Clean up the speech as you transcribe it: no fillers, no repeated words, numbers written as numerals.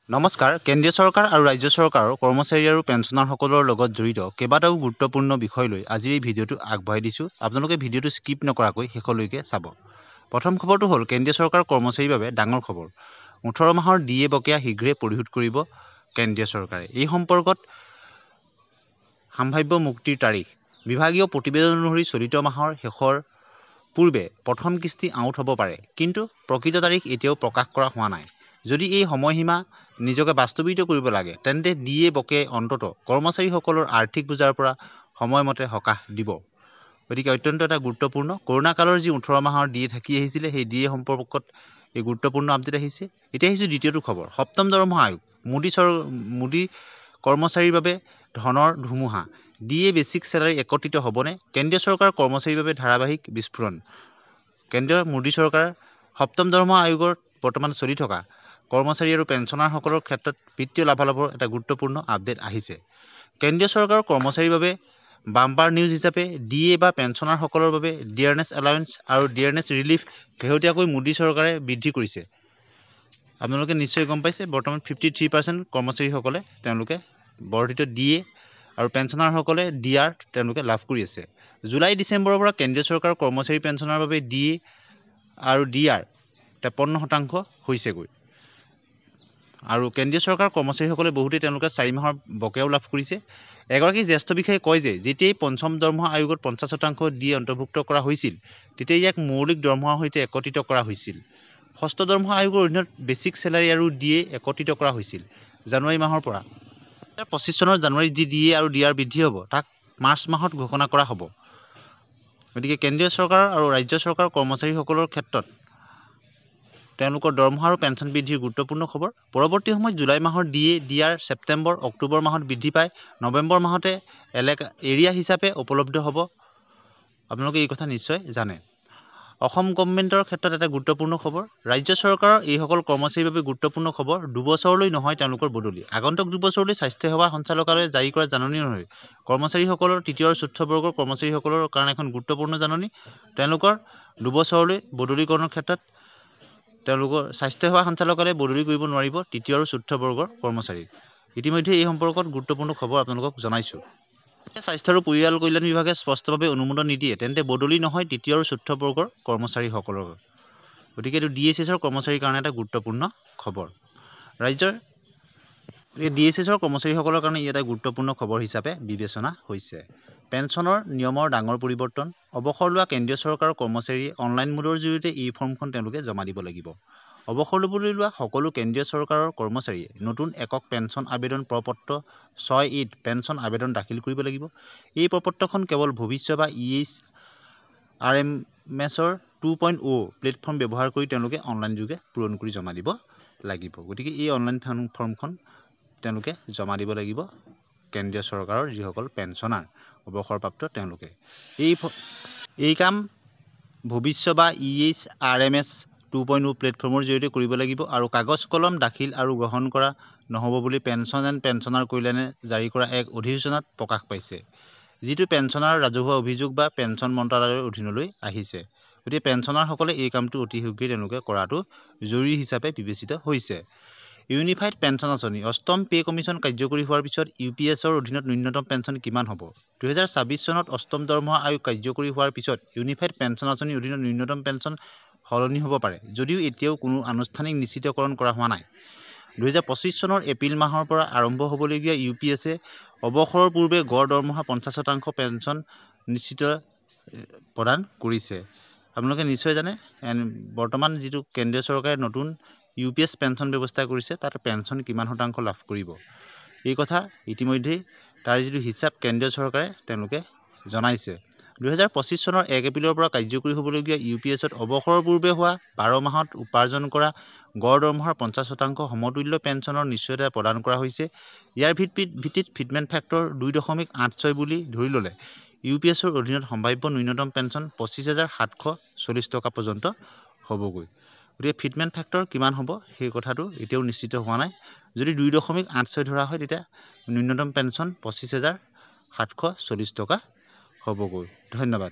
নমস্কাৰ কেন্দ্ৰীয় চৰকাৰ আৰু ৰাজ্য চৰকাৰৰ কৰ্মচাৰী আৰু পেঞ্চনাৰসকলৰ লগত জড়িত কেইবাটাও গুৰুত্বপূৰ্ণ বিষয় লৈ আজিৰ এই ভিডিঅ'টো আগবঢ়াই দিছোঁ আপোনালোকে ভিডিঅ'টো স্কিপ নকৰাকৈ শেষলৈকে চাব প্ৰথম খবৰটো হ'ল কেন্দ্ৰীয় চৰকাৰৰ কৰ্মচাৰীৰ বাবে ডাঙৰ খবৰ 18 মাহৰ ডিএ বকেয়া শীঘ্ৰে পৰিশোধ কৰিব কেন্দ্ৰীয় চৰকাৰে এই সম্পৰ্কত সম্ভাৱ্য মুক্তিৰ তাৰিখ বিভাগীয় প্ৰতিবেদন অনুসৰি চলিত মাহৰ শেষৰ পূৰ্বে প্ৰথম কিস্তি আউট হ'ব পাৰে কিন্তু প্ৰকৃত তাৰিখ এতিয়াও প্ৰকাশ কৰা হোৱা নাই যদি এই সময়সীমা নিজকে বাস্তৱিত কৰিব লাগে তেন্তে ডিএ বকেয়াই অন্তত কৰ্মচাৰীসকলৰ আৰ্থিক বোজাৰ পৰা সময়মতে সকাহ দিব গতিকে অত্যন্ত এটা গুৰুত্বপূৰ্ণ কৰোনা কালৰ যি 18 মাহৰ ডিএ থাকি আহিছিলে সেই ডিএ সম্পৰ্কত এই গুৰুত্বপূৰ্ণ আপডেট আহিছে এতিয়া আহিছে দ্বিতীয়টো খবৰ সপ্তম দৰমহা আয়োগ মোদী কৰ্মচাৰীৰ বাবে ধনৰ ধুমুহা ডিএ বেচিক চেলাৰী একত্ৰিত হ'বনে কেন্দ্ৰীয় চৰকাৰৰ কৰ্মচাৰীৰ বাবে ধাৰাবাহিক বিস্ফোৰণ কেন্দ্ৰীয় মোদী চৰকাৰ সপ্তম দৰমহা আয়োগৰ বৰ্তমান চলি থকা কৰ্মচাৰী আৰু পেঞ্চনাৰসকলৰ ক্ষেত্ৰত বিত্তীয় লাভালাভৰ এটা গুৰুত্বপূৰ্ণ আপডেট আহিছে কেন্দ্ৰীয় চৰকাৰৰ কৰ্মচাৰীৰ বাবে বাম্পাৰ নিউজ হিচাপে ডিএ বা পেঞ্চনাৰসকলৰ বাবে ডিয়াৰনেছ এলাউন্স আৰু ডিয়াৰনেছ ৰিলিফ শেহতীয়াকৈ মোদী চৰকাৰে বৃদ্ধি কৰিছে আপোনালোকে নিশ্চয় গম পাইছে বৰ্তমান 53% কৰ্মচাৰীসকলে তেওঁলোকে বৰ্ধিত ডিএ আৰু পেঞ্চনাৰসকলে ডিআৰ তেওঁলোকে লাভ কৰি আছে জুলাই ডিচেম্বৰৰ পৰা কেন্দ্ৰীয় চৰকাৰৰ কৰ্মচাৰী পেঞ্চনাৰ বাবে ডিএ আৰু ডিআৰ 53% হৈছেগৈ আৰু কেন্দ্ৰীয় চৰকাৰৰ কৰ্মচাৰীসকলে বহুতে তেওঁলোকে 4 মাহৰ বকেয়াও লাভ কৰিছে এগৰাকী জ্যেষ্ঠ বিষয়াই কয় যে যেতিয়াই পঞ্চম দৰমহা আয়োগত 50% ডিএ অন্তৰ্ভুক্ত কৰা হৈছিল তেতিয়া ইয়াক মৌলিক দৰমহাৰ সৈতে একত্ৰিত কৰা হৈছিল ষষ্ঠ দৰমহা আয়োগৰ অধীনত বেচিক চেলাৰী আৰু ডিএ একত্ৰিত কৰা হৈছিল জানুৱাৰী মাহৰ পৰা 2025 চনৰ জানুৱাৰীত যি ডিএ আৰু ডিআৰ বৃদ্ধি হ'ব তাক মাৰ্চ মাহত ঘোষণা কৰা হ'ব গতিকে কেন্দ্ৰীয় চৰকাৰ আৰু ৰাজ্য চৰকাৰৰ কৰ্মচাৰীসকলৰ ক্ষেত্ৰত তেওঁলোকৰ দৰমহা আৰু পেঞ্চন বৃদ্ধিৰ গুৰুত্বপূৰ্ণ খবৰ পৰৱৰ্তী সময়ত জুলাই মাহৰ ডিএ ডিআৰ ছেপ্টেম্বৰ অক্টোবৰ মাহত বৃদ্ধি পায় নৱেম্বৰ মাহতে এৰিয়া হিচাপে উপলব্ধ হ'ব আপোনালোকে এই কথা নিশ্চয় জানে অসম গভৰ্ণমেণ্টৰ ক্ষেত্ৰত এটা গুৰুত্বপূৰ্ণ খবৰ ৰাজ্য চৰকাৰৰ এইসকল কৰ্মচাৰীৰ বাবে গুৰুত্বপূৰ্ণ খবৰ দুবছৰলৈ নহয় তেওঁলোকৰ বদলি আগন্তুক দুবছৰলৈ স্বাস্থ্য সেৱা সঞ্চালকালয়ে জাৰি কৰা জাননী অনুসৰি কৰ্মচাৰীসকলৰ তৃতীয় আৰু চতুৰ্থ বৰ্গৰ কৰ্মচাৰীসকলৰ কাৰণে এখন গুৰুত্বপূৰ্ণ জাননী তেওঁলোকৰ দুবছৰলৈ বদলীকৰণৰ ক্ষেত্ৰত তেওঁলোকৰ স্বাস্থ্য সেৱা সঞ্চালকালয়ে বদলি কৰিব নোৱাৰিব তৃতীয় আৰু চতুৰ্থ বৰ্গৰ কৰ্মচাৰী ইতিমধ্যে এই সম্পৰ্কত গুৰুত্বপূৰ্ণ খবৰ আপোনালোকক জনাইছোঁ স্বাস্থ্য আৰু পৰিয়াল কল্যাণ বিভাগে স্পষ্টভাৱে অনুমোদন নিদিয়ে তেন্তে বদলি নহয় তৃতীয় আৰু চতুৰ্থ বৰ্গৰ কৰ্মচাৰীসকলৰ গতিকে এইটো ডিএছএছৰ কৰ্মচাৰীৰ কাৰণে এটা গুৰুত্বপূৰ্ণ খবৰ ৰাজ্যৰ ডিএছএছৰ কৰ্মচাৰীসকলৰ কাৰণে ই এটা গুৰুত্বপূৰ্ণ খবৰ হিচাপে বিবেচনা হৈছে পেঞ্চনৰ নিয়মৰ ডাঙৰ পৰিৱৰ্তন অৱসৰ লোৱা কেন্দ্ৰীয় চৰকাৰৰ কৰ্মচাৰীয়ে অনলাইন মোডৰ জৰিয়তে এই ফৰ্মখন তেওঁলোকে জমা দিব লাগিব অৱসৰ ল'বলৈ লোৱা সকলো কেন্দ্ৰীয় চৰকাৰৰ কৰ্মচাৰীয়ে নতুন একক পেঞ্চন আবেদন প্ৰপত্ৰ 6(8) পেঞ্চন আবেদন দাখিল কৰিব লাগিব এই প্ৰপত্ৰখন কেৱল ভৱিষ্য বা EHRMSৰ 2.0 প্লেটফৰ্ম ব্যৱহাৰ কৰি তেওঁলোকে অনলাইন যোগে পূৰণ কৰি জমা দিব লাগিব গতিকে এই অনলাইন ফৰ্মখন তেওঁলোকে জমা দিব লাগিব কেন্দ্ৰীয় চৰকাৰৰ যিসকল পেঞ্চনাৰ অৱসৰপ্ৰাপ্ত তেওঁলোকে এই কাম ভৱিষ্য বা EHRMS 2.0 প্লেটফৰ্মৰ জৰিয়তে কৰিব লাগিব আৰু কাগজ কলম দাখিল আৰু গ্ৰহণ কৰা নহ'ব বুলি পেঞ্চন এণ্ড পেঞ্চনাৰ কল্যাণে জাৰি কৰা এক অধিসূচনাত প্ৰকাশ পাইছে যিটো পেঞ্চনাৰ ৰাজহুৱা অভিযোগ বা পেঞ্চন মন্ত্ৰালয়ৰ অধীনলৈ আহিছে গতিকে পেঞ্চনাৰসকলে এই কামটো অতি শীঘ্ৰেই তেওঁলোকে কৰাটো জৰুৰী হিচাপে বিবেচিত হৈছে ইউনিফাইড পেঞ্চন আঁচনি অষ্টম পে কমিশ্যন কাৰ্যকৰী হোৱাৰ পিছত ইউপিএছৰ অধীনত ন্যূনতম পেঞ্চন কিমান হ'ব 2026 চনত অষ্টম দৰমহা আয়োগ কাৰ্যকৰী হোৱাৰ পিছত ইউনিফাইড পেঞ্চন আঁচনিৰ অধীনত ন্যূনতম পেঞ্চন সলনি হ'ব পাৰে যদিও এতিয়াও কোনো আনুষ্ঠানিক নিশ্চিতকৰণ কৰা হোৱা নাই 2025 চনৰ এপ্ৰিল মাহৰ পৰা আৰম্ভ হ'বলগীয়া ইউপিএছে অৱসৰৰ পূৰ্বে গড় দৰমহা 50% পেঞ্চন নিশ্চিত প্ৰদান কৰিছে আপোনালোকে নিশ্চয় জানে বৰ্তমান যিটো কেন্দ্ৰীয় চৰকাৰে নতুন ইউপিএছ পেঞ্চন ব্যৱস্থা কৰিছে তাত পেঞ্চন কিমান শতাংশ লাভ কৰিব এই কথা ইতিমধ্যে তাৰ যিটো হিচাপ কেন্দ্ৰীয় চৰকাৰে তেওঁলোকে জনাইছে 2025 চনৰ 1 এপ্ৰিলৰ পৰা কাৰ্যকৰী হ'বলগীয়া ইউপিএছত অৱসৰৰ পূৰ্বে হোৱা 12 মাহত উপাৰ্জন কৰা গড় দৰমহাৰ 50% সমতুল্য পেঞ্চনৰ নিশ্চয়তা প্ৰদান কৰা হৈছে ইয়াৰ ভিত্তিত ফিটমেন্ট ফেক্টৰ 2.86 বুলি ধৰি ল'লে ইউপিএছৰ অধীনত সম্ভাৱ্য ন্যূনতম পেঞ্চন 25,740 টকা পৰ্যন্ত হ'বগৈ গতিকে ফিটমেন্ট ফেক্টৰ কিমান হ'ব সেই কথাটো এতিয়াও নিশ্চিত হোৱা নাই যদি 2.86 ধৰা হয় তেতিয়া ন্যূনতম পেঞ্চন 25,740 টকা হ'বগৈ ধন্যবাদ